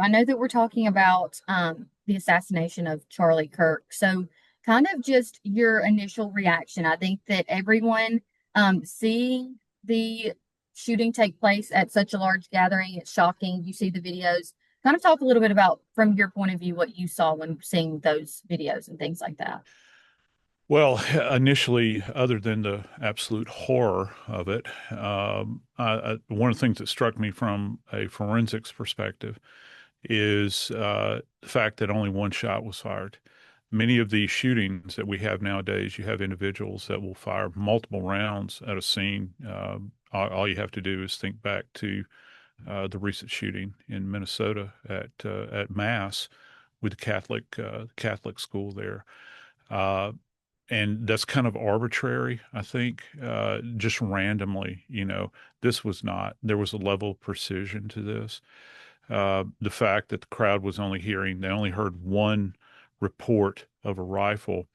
I know that we're talking about the assassination of Charlie Kirk. So, kind of just your initial reaction. I think that everyone seeing the shooting take place at such a large gathering, it's shocking. You see the videos. Kind of talk a little bit about, from your point of view, what you saw when seeing those videos and things like that. Well, initially, other than the absolute horror of it, one of the things that struck me from a forensics perspective is the fact that only one shot was fired. Many of these shootings that we have nowadays, you have individuals that will fire multiple rounds at a scene. All you have to do is think back to the recent shooting in Minnesota at Mass with the Catholic school there. Uh, and that's kind of arbitrary, I think, just randomly, this was not, there was a level of precision to this. The fact that the crowd was they only heard one report of a rifle.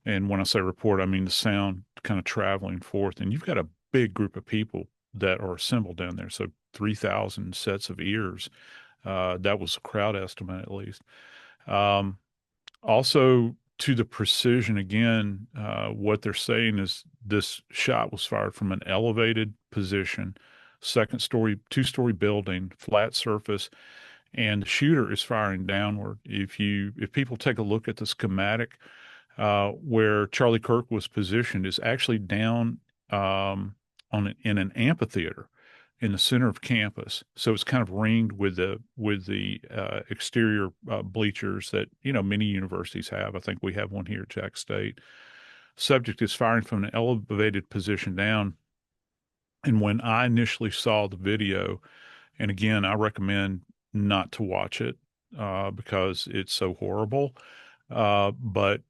And when I say report, I mean the sound kind of traveling forth. And you've got a big group of people that are assembled down there. So 3,000 sets of ears. That was a crowd estimate, at least. Um, Also, to the precision again, what they're saying is this shot was fired from an elevated position, second story, two-story building, flat surface, and the shooter is firing downward. If people take a look at the schematic, where Charlie Kirk was positioned is actually down in an amphitheater in the center of campus. So it's kind of ringed with the exterior bleachers that many universities have. I think we have one here at Jack State. Subject is firing from an elevated position down. And when I initially saw the video, and again, I recommend not to watch it because it's so horrible. But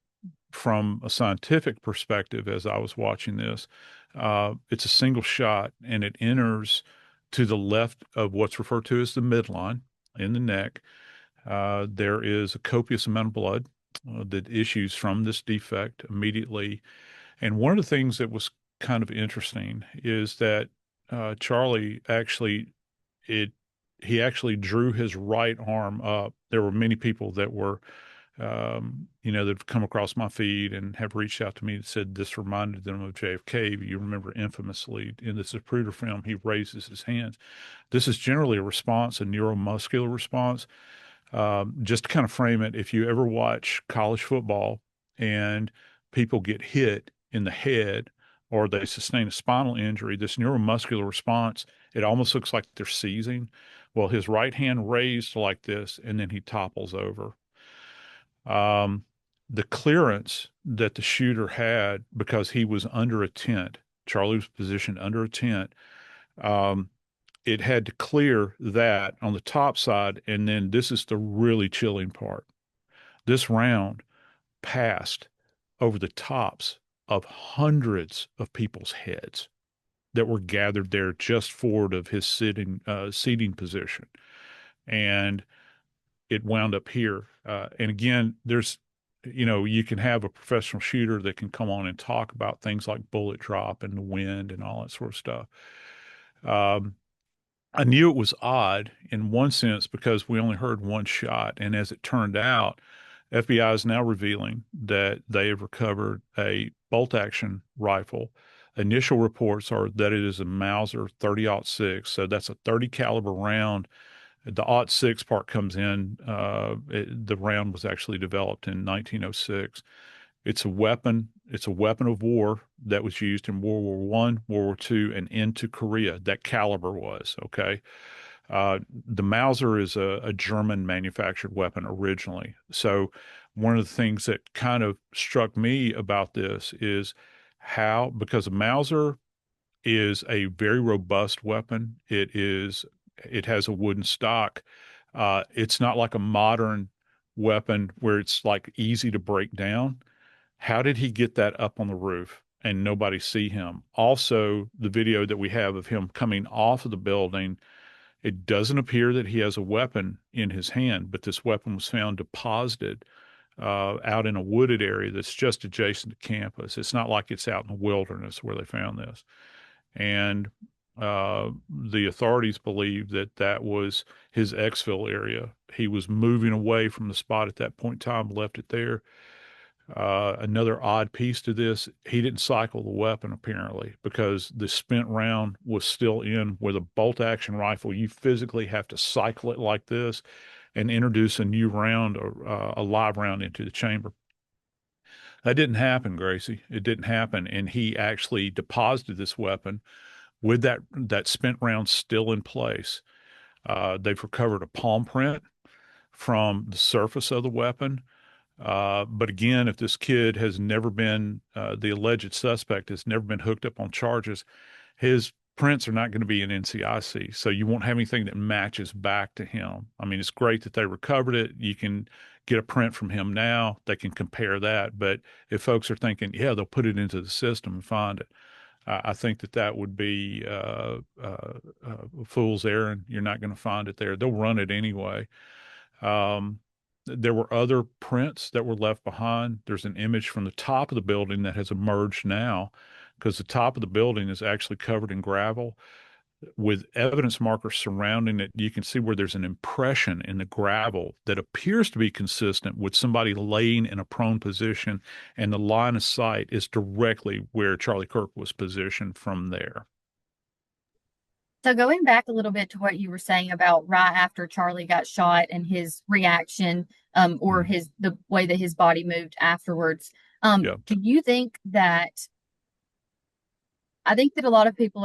from a scientific perspective, as I was watching this, it's a single shot and it enters to the left of what's referred to as the midline in the neck. There is a copious amount of blood that issues from this defect immediately. And one of the things that was kind of interesting is that Charlie actually it he actually drew his right arm up. There were many people that were that have come across my feed and have reached out to me and said this reminded them of JFK. You remember infamously in the Zapruder film, he raises his hands. This is generally a response, a neuromuscular response. Just to kind of frame it, if you ever watch college football and people get hit in the head or they sustain a spinal injury, this neuromuscular response, it almost looks like they're seizing. Well, his right hand raised like this, and then he topples over. Um, the clearance that the shooter had because he was under a tent, Charlie was positioned under a tent. Um, it had to clear that on the top side. And then this is the really chilling part. This round passed over the tops of hundreds of people's heads that were gathered there just forward of his seating position. And it wound up here. And again, you can have a professional shooter that can come on and talk about things like bullet drop and the wind and all that sort of stuff. Um, I knew it was odd in one sense because we only heard one shot. And as it turned out, FBI is now revealing that they have recovered a bolt action rifle. Initial reports are that it is a Mauser 30-06, so that's a 30 caliber round. The aught six part comes in. The round was actually developed in 1906. It's a weapon. It's a weapon of war that was used in World War One, World War Two, and into Korea. That caliber was okay. The Mauser is a German manufactured weapon originally. So one of the things that kind of struck me about this is how, because a Mauser is a very robust weapon. It has a wooden stock. It's not like a modern weapon where it's like easy to break down. How did he get that up on the roof and nobody see him? Also, the video that we have of him coming off of the building, it doesn't appear that he has a weapon in his hand, but this weapon was found deposited out in a wooded area that's just adjacent to campus. It's not like it's out in the wilderness where they found this. And The authorities believe that that was his exfil area. He was moving away from the spot at that point in time, left it there. Another odd piece to this, he didn't cycle the weapon apparently because the spent round was still in. With a bolt action rifle, you physically have to cycle it like this and introduce a new round or a live round into the chamber. That didn't happen, Gracie. It didn't happen. And he actually deposited this weapon with that spent round still in place. They've recovered a palm print from the surface of the weapon. But again, if this kid has never been, the alleged suspect has never been hooked up on charges, his prints are not going to be in NCIC. So you won't have anything that matches back to him. I mean, it's great that they recovered it. You can get a print from him now. They can compare that. But if folks are thinking, yeah, they'll put it into the system and find it, I think that that would be a fool's errand. You're not going to find it there. They'll run it anyway. Um, there were other prints that were left behind. There's an image from the top of the building that has emerged now because the top of the building is actually covered in gravel with evidence markers surrounding it. You can see where there's an impression in the gravel that appears to be consistent with somebody laying in a prone position, and the line of sight is directly where Charlie Kirk was positioned from there. So going back a little bit to what you were saying about right after Charlie got shot and his reaction, or Mm. his the way that his body moved afterwards, Yeah. do you think that I think that a lot of people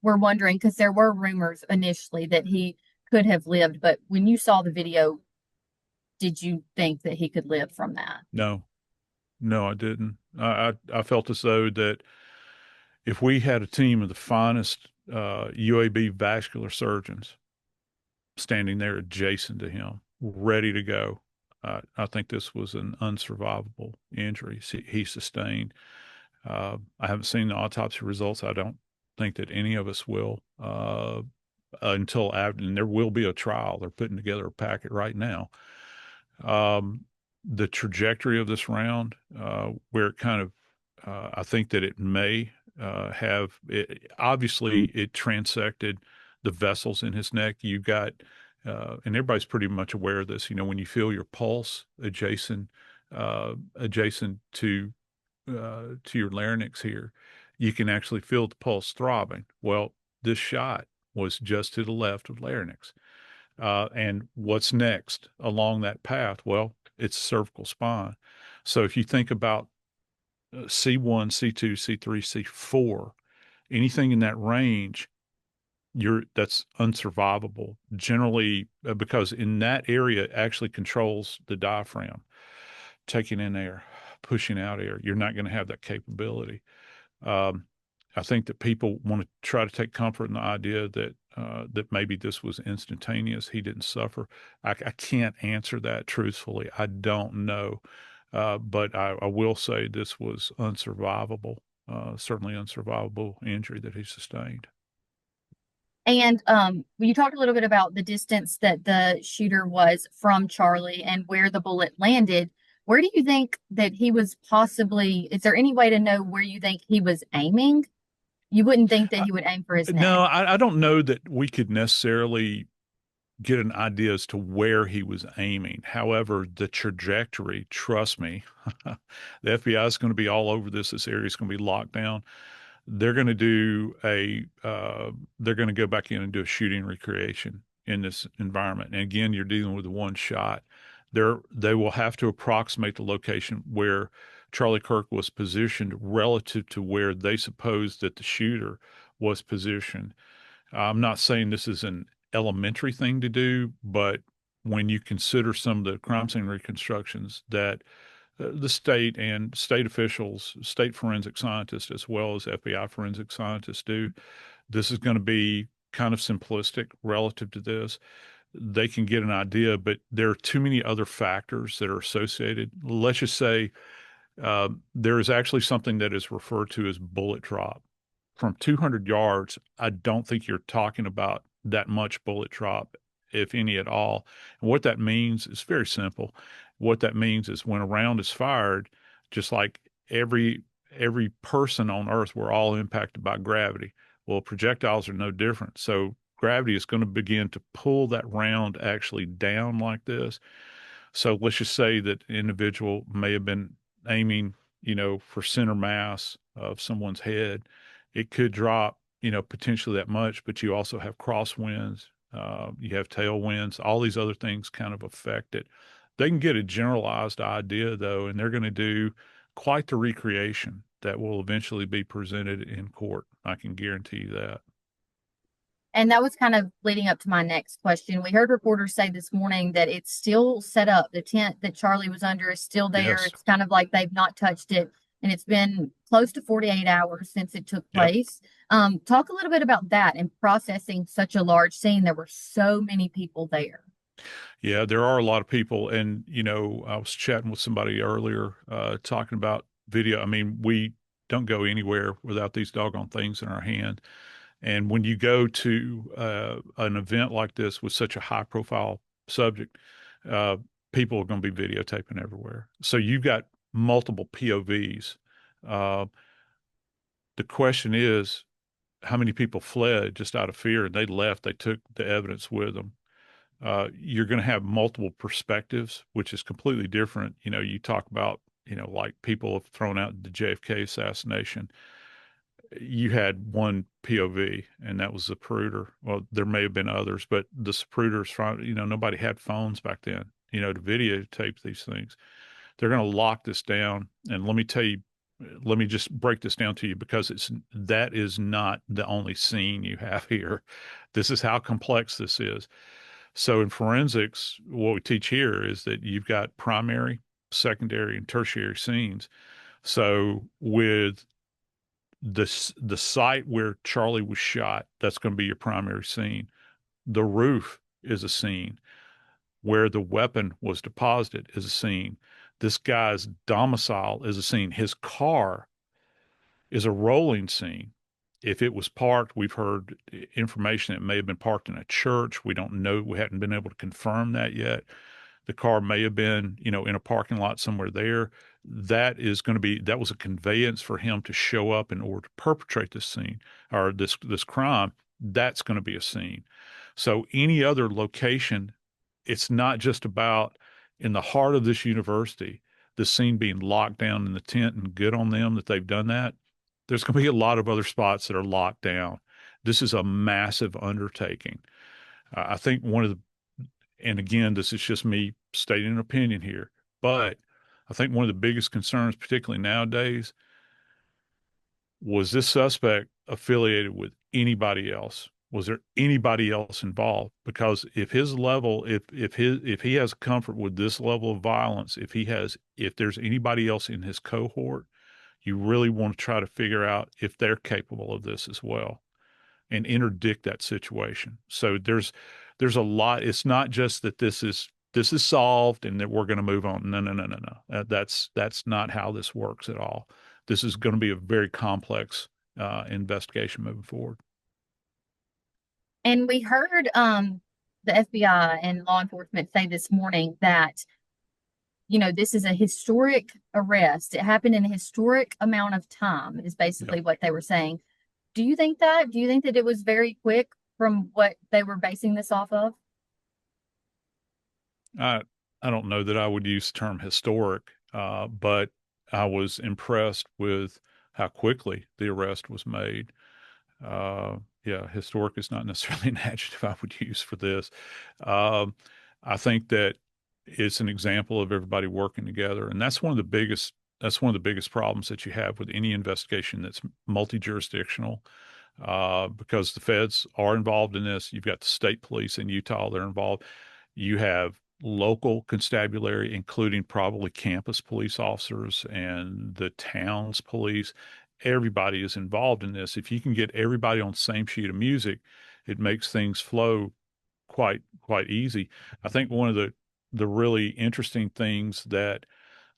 were wondering because there were rumors initially that he could have lived, but when you saw the video, did you think that he could live from that? No, no, I didn't. I felt as though that if we had a team of the finest UAB vascular surgeons standing there adjacent to him, ready to go, I think this was an unsurvivable injury he sustained. I haven't seen the autopsy results. I don't think that any of us will until after, and there will be a trial. They're putting together a packet right now. The trajectory of this round, where it kind of, I think that it may have, obviously, it transected the vessels in his neck. You got, and everybody's pretty much aware of this. You know, when you feel your pulse adjacent to your larynx here, you can actually feel the pulse throbbing. Well, this shot was just to the left of larynx. And what's next along that path? Well, it's cervical spine. So if you think about C1, C2, C3, C4, anything in that range, that's unsurvivable generally, because in that area it actually controls the diaphragm, taking in air, pushing out air. You're not going to have that capability. Um, I think that people want to try to take comfort in the idea that that maybe this was instantaneous. He didn't suffer. I can't answer that truthfully. I don't know, but I will say this was unsurvivable. Certainly unsurvivable injury that he sustained. And you talked a little bit about the distance that the shooter was from Charlie and where the bullet landed. Where do you think that he was possibly, is there any way to know where you think he was aiming? You wouldn't think that he would aim for his No, neck. I don't know that we could necessarily get an idea as to where he was aiming. However, the trajectory, trust me, the FBI is going to be all over this. This area is going to be locked down. They're going to do they're going to go back in and do a shooting recreation in this environment. And again, you're dealing with one shot. They will have to approximate the location where Charlie Kirk was positioned relative to where they suppose that the shooter was positioned. I'm not saying this is an elementary thing to do, but when you consider some of the crime scene reconstructions that the state and state officials, state forensic scientists, as well as FBI forensic scientists do, this is going to be kind of simplistic relative to this. They can get an idea, but there are too many other factors that are associated. Let's just say there is actually something that is referred to as bullet drop. From 200 yards, I don't think you're talking about that much bullet drop, if any at all. And what that means is very simple. What that means is when a round is fired, just like every person on Earth, we're all impacted by gravity. Well, projectiles are no different. So gravity is going to begin to pull that round actually down like this. So let's just say that an individual may have been aiming, for center mass of someone's head. It could drop, potentially that much, but you also have crosswinds, you have tailwinds, all these other things kind of affect it. They can get a generalized idea though, and they're going to do quite the recreation that will eventually be presented in court. I can guarantee you that. And that was kind of leading up to my next question. We heard reporters say this morning that it's still set up. The tent that Charlie was under is still there. Yes. It's kind of like they've not touched it. And it's been close to 48 hours since it took Yep. place. Talk a little bit about that and processing such a large scene. There were so many people there. Yeah, there are a lot of people. And, I was chatting with somebody earlier, talking about video. I mean, we don't go anywhere without these doggone things in our hand. And when you go to an event like this with such a high profile subject, uh, people are going to be videotaping everywhere. So you've got multiple POVs. Uh, the question is, how many people fled just out of fear and they left? They took the evidence with them. You're going to have multiple perspectives, which is completely different. You talk about, like people have thrown out the JFK assassination. You had one POV, and that was the Zapruder. Well, there may have been others, but the Zapruders, nobody had phones back then, to videotape these things. They're going to lock this down. And let me tell you, let me just break this down to you because that is not the only scene you have here. This is how complex this is. So in forensics, what we teach here is that you've got primary, secondary, and tertiary scenes. So with the site where Charlie was shot, that's going to be your primary scene. The roof is a scene. Where the weapon was deposited is a scene. This guy's domicile is a scene. His car is a rolling scene. If it was parked, we've heard information that it may have been parked in a church. We don't know. We haven't been able to confirm that yet. The car may have been, in a parking lot somewhere there. That was a conveyance for him to show up in order to perpetrate this scene or this crime. That's going to be a scene. So any other location, it's not just about in the heart of this university, the scene being locked down in the tent, and good on them that they've done that. There's going to be a lot of other spots that are locked down. This is a massive undertaking. I think and again, this is just me stating an opinion here, but I think one of the biggest concerns, particularly nowadays, was this suspect affiliated with anybody else? Was there anybody else involved? Because if he has comfort with this level of violence, if there's anybody else in his cohort, you really want to try to figure out if they're capable of this as well and interdict that situation. So there's a lot. It's not just that this is solved and that we're going to move on. No, no, no, no, no. That's not how this works at all. This is going to be a very complex investigation moving forward. And we heard the FBI and law enforcement say this morning that, this is a historic arrest. It happened in a historic amount of time, is basically what they were saying. Do you think that? Do you think that it was very quick from what they were basing this off of? I don't know that I would use the term historic, but I was impressed with how quickly the arrest was made. Yeah, historic is not necessarily an adjective I would use for this. I think that it's an example of everybody working together, and that's one of the biggest problems that you have with any investigation that's multi-jurisdictional, because the feds are involved in this. You've got the state police in Utah; they're involved. You have local constabulary, including probably campus police officers and the town's police. Everybody is involved in this. If you can get everybody on the same sheet of music, it makes things flow quite easy. I think one of the really interesting things that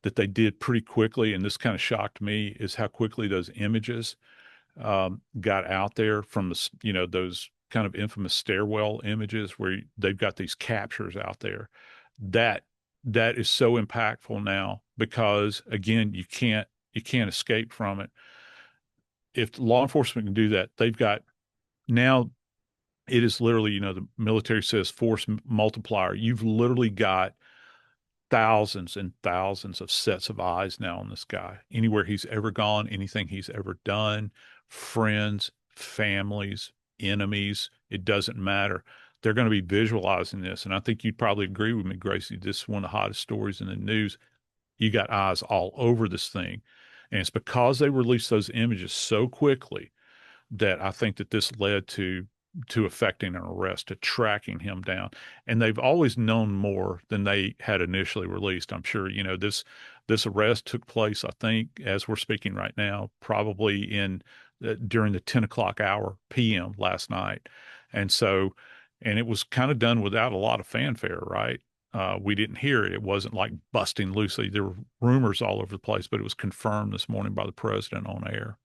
they did pretty quickly, and this kind of shocked me, is how quickly those images got out there from those kind of infamous stairwell images where they've got these captures out there. That is so impactful now because again, you can't escape from it. If law enforcement can do that, they've got Now it is literally, the military says force multiplier. You've literally got thousands and thousands of sets of eyes now on this guy. Anywhere he's ever gone, anything he's ever done, friends, families, enemies, it doesn't matter. They're going to be visualizing this. And I think you'd probably agree with me, Gracie. This is one of the hottest stories in the news. You got eyes all over this thing. And it's because they released those images so quickly that I think that this led to effecting an arrest, to tracking him down. And they've always known more than they had initially released. I'm sure, this arrest took place, I think, as we're speaking right now, probably in during the 10 o'clock hour PM last night. And so, and it was kind of done without a lot of fanfare, right? We didn't hear it. It wasn't like busting loosely. There were rumors all over the place, but it was confirmed this morning by the president on air.